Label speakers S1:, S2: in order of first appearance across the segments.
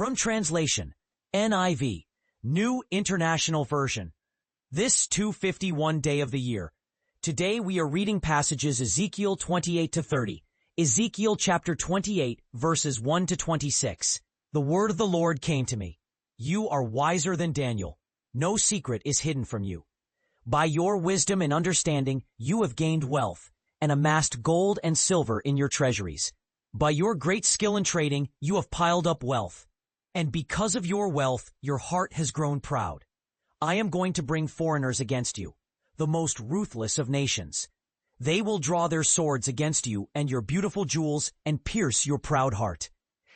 S1: From translation, NIV, New International Version. This 251 day of the year. Today we are reading passages Ezekiel 28 to 30, Ezekiel chapter 28 verses 1 to 26. The word of the Lord came to me. You are wiser than Daniel. No secret is hidden from you. By your wisdom and understanding you have gained wealth and amassed gold and silver in your treasuries. By your great skill in trading you have piled up wealth. And because of your wealth your heart has grown proud. I am going to bring foreigners against you, the most ruthless of nations. They will draw their swords against you and your beautiful jewels and pierce your proud heart.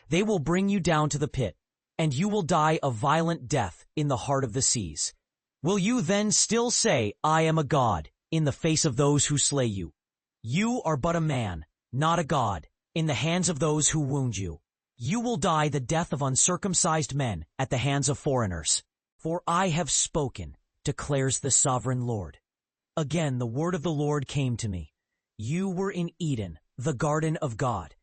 S1: They will bring you down to the pit, and you will die a violent death in the heart of the seas. Will you then still say, I am a god, in the face of those who slay you? You are but a man, not a god, in the hands of those who wound you. You will die the death of uncircumcised men at the hands of foreigners. For I have spoken, declares the sovereign Lord. Again the word of the Lord came to me. You were in Eden, the garden of God.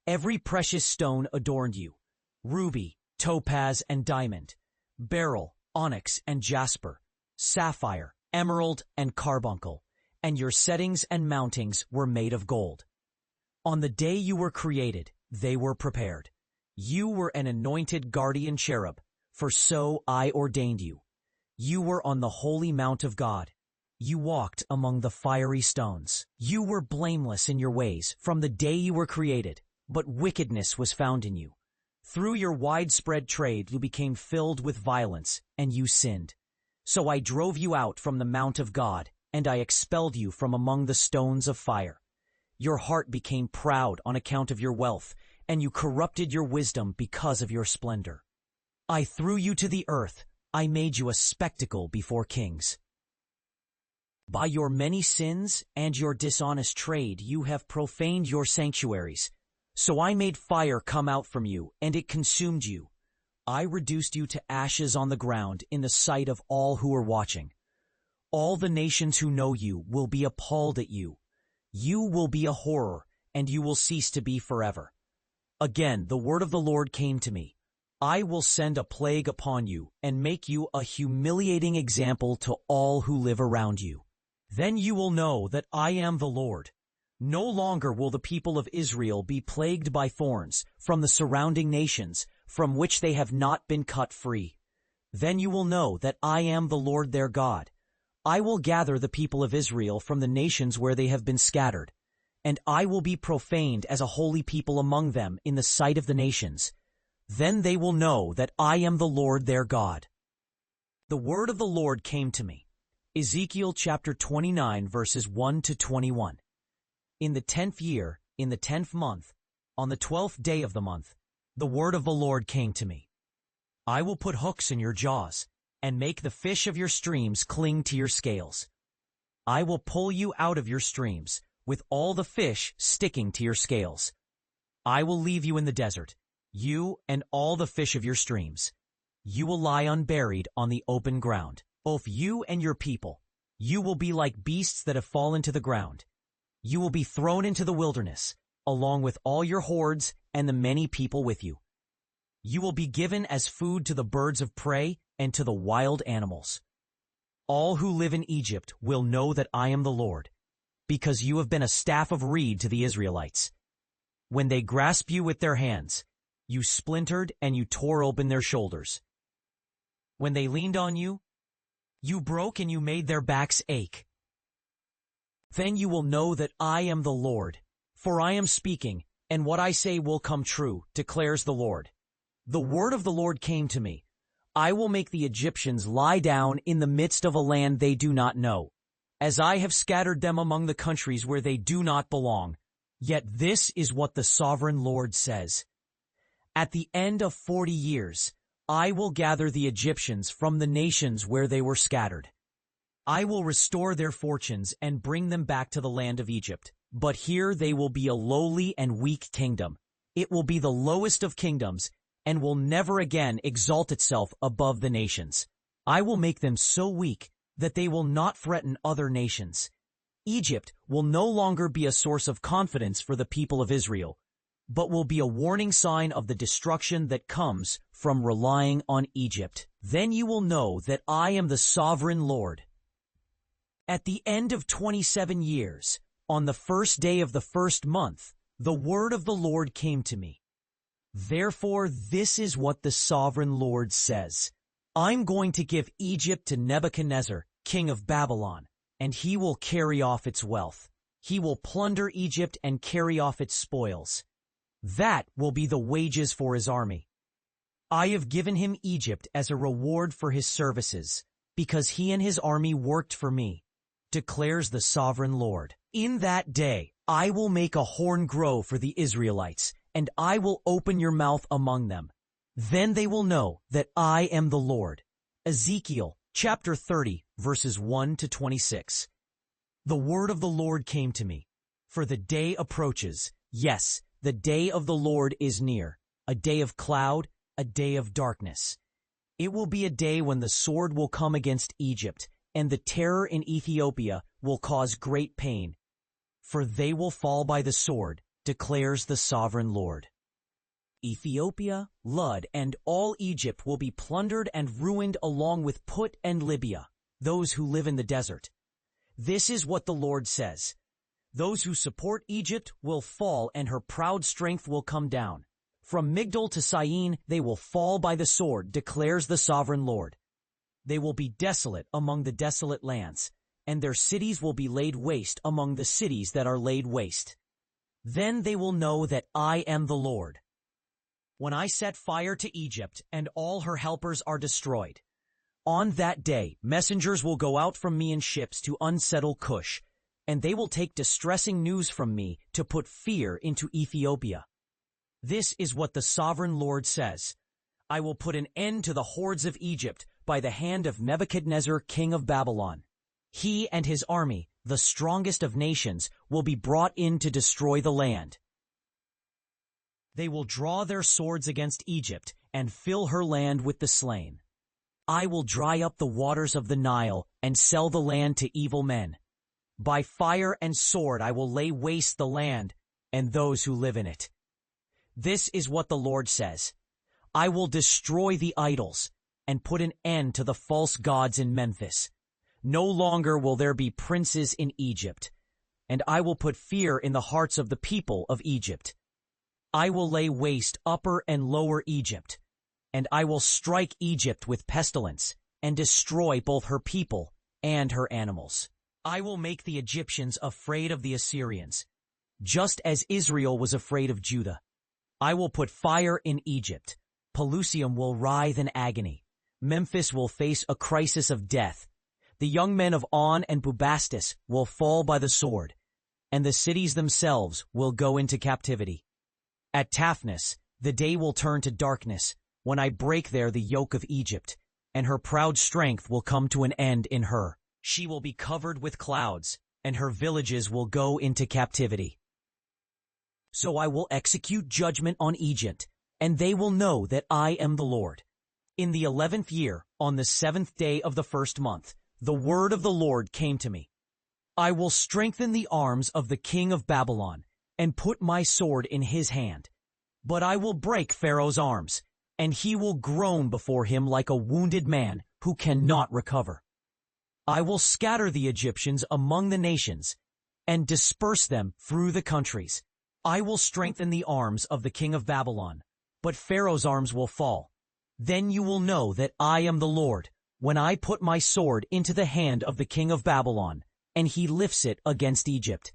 S1: Every precious stone adorned you, ruby, topaz, and diamond, beryl, onyx, and jasper, sapphire, emerald, and carbuncle, and your settings and mountings were made of gold. On the day you were created, they were prepared. You were an anointed guardian cherub, for so I ordained you. You were on the holy mount of God. You walked among the fiery stones. You were blameless in your ways from the day you were created, but wickedness was found in you. Through your widespread trade you became filled with violence, and you sinned. So I drove you out from the mount of God, and I expelled you from among the stones of fire. Your heart became proud on account of your wealth, and you corrupted your wisdom because of your splendor. I threw you to the earth. I made you a spectacle before kings. By your many sins and your dishonest trade you have profaned your sanctuaries. So I made fire come out from you, and it consumed you. I reduced you to ashes on the ground in the sight of all who are watching. All the nations who know you will be appalled at you. You will be a horror, and you will cease to be forever. Again the word of the Lord came to me. I will send a plague upon you and make you a humiliating example to all who live around you. Then you will know that I am the Lord. No longer will the people of Israel be plagued by thorns from the surrounding nations from which they have not been cut free. Then you will know that I am the Lord their God. I will gather the people of Israel from the nations where they have been scattered, and I will be profaned as a holy people among them in the sight of the nations. Then they will know that I am the Lord their God. The word of the Lord came to me. Ezekiel chapter 29 verses 1 to 21. In the 10th year, in the 10th month, on the 12th day of the month, the word of the Lord came to me. I will put hooks in your jaws, and make the fish of your streams cling to your scales. I will pull you out of your streams, with all the fish sticking to your scales. I will leave you in the desert, you and all the fish of your streams. You will lie unburied on the open ground, both you and your people. You will be like beasts that have fallen to the ground. You will be thrown into the wilderness, along with all your hordes and the many people with you. You will be given as food to the birds of prey and to the wild animals. All who live in Egypt will know that I am the Lord, because you have been a staff of reed to the Israelites. When they grasped you with their hands, you splintered and you tore open their shoulders. When they leaned on you, you broke and you made their backs ache. Then you will know that I am the Lord, for I am speaking, and what I say will come true, declares the Lord. The word of the Lord came to me. I will make the Egyptians lie down in the midst of a land they do not know, as I have scattered them among the countries where they do not belong. Yet this is what the sovereign Lord says. At the end of 40 years, I will gather the Egyptians from the nations where they were scattered. I will restore their fortunes and bring them back to the land of Egypt. But here they will be a lowly and weak kingdom. It will be the lowest of kingdoms and will never again exalt itself above the nations. I will make them so weak that they will not threaten other nations. Egypt will no longer be a source of confidence for the people of Israel. but will be a warning sign of the destruction that comes from relying on Egypt. Then you will know that I am the sovereign Lord. At the end of 27 years, on the first day of the first month, the word of the Lord came to me. Therefore, this is what the sovereign Lord says. I'm going to give Egypt to Nebuchadnezzar, king of Babylon, and he will carry off its wealth. He will plunder Egypt and carry off its spoils. That will be the wages for his army. I have given him Egypt as a reward for his services, because he and his army worked for me, declares the sovereign Lord. In that day, I will make a horn grow for the Israelites, and I will open your mouth among them. Then they will know that I am the Lord. Ezekiel chapter 30, verses 1 to 26. The word of the Lord came to me. For the day approaches, yes, the day of the Lord is near, a day of cloud, a day of darkness. It will be a day when the sword will come against Egypt, and the terror in Ethiopia will cause great pain. For they will fall by the sword, declares the sovereign Lord. Ethiopia, Lud, and all Egypt will be plundered and ruined along with Put and Libya, those who live in the desert. This is what the Lord says. Those who support Egypt will fall and her proud strength will come down. From Migdol to Syene they will fall by the sword, declares the sovereign Lord. They will be desolate among the desolate lands, and their cities will be laid waste among the cities that are laid waste. Then they will know that I am the Lord. When I set fire to Egypt and all her helpers are destroyed, on that day messengers will go out from me in ships to unsettle Cush, and they will take distressing news from me to put fear into Ethiopia. This is what the sovereign Lord says. I will put an end to the hordes of Egypt by the hand of Nebuchadnezzar, king of Babylon. He and his army, the strongest of nations, will be brought in to destroy the land. They will draw their swords against Egypt and fill her land with the slain. I will dry up the waters of the Nile and sell the land to evil men. By fire and sword I will lay waste the land and those who live in it. This is what the Lord says. I will destroy the idols and put an end to the false gods in Memphis. No longer will there be princes in Egypt, and I will put fear in the hearts of the people of Egypt. I will lay waste Upper and Lower Egypt, and I will strike Egypt with pestilence and destroy both her people and her animals. I will make the Egyptians afraid of the Assyrians, just as Israel was afraid of Judah. I will put fire in Egypt. Pelusium will writhe in agony. Memphis will face a crisis of death. The young men of On and Bubastis will fall by the sword, and the cities themselves will go into captivity. At Taphnis, the day will turn to darkness, when I break there the yoke of Egypt, and her proud strength will come to an end in her. She will be covered with clouds, and her villages will go into captivity. So I will execute judgment on Egypt, and they will know that I am the Lord. In the 11th year, on the 7th day of the first month, the word of the Lord came to me. I will strengthen the arms of the king of Babylon, and put my sword in his hand. But I will break Pharaoh's arms, and he will groan before him like a wounded man who cannot recover. I will scatter the Egyptians among the nations, and disperse them through the countries. I will strengthen the arms of the king of Babylon, but Pharaoh's arms will fall. Then you will know that I am the Lord, when I put my sword into the hand of the king of Babylon, and he lifts it against Egypt.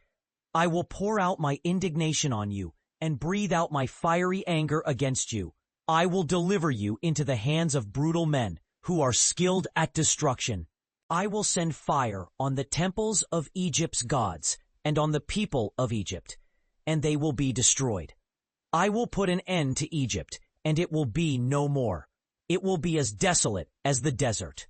S1: I will pour out my indignation on you, and breathe out my fiery anger against you. I will deliver you into the hands of brutal men, who are skilled at destruction. I will send fire on the temples of Egypt's gods, and on the people of Egypt, and they will be destroyed. I will put an end to Egypt, and it will be no more. It will be as desolate as the desert.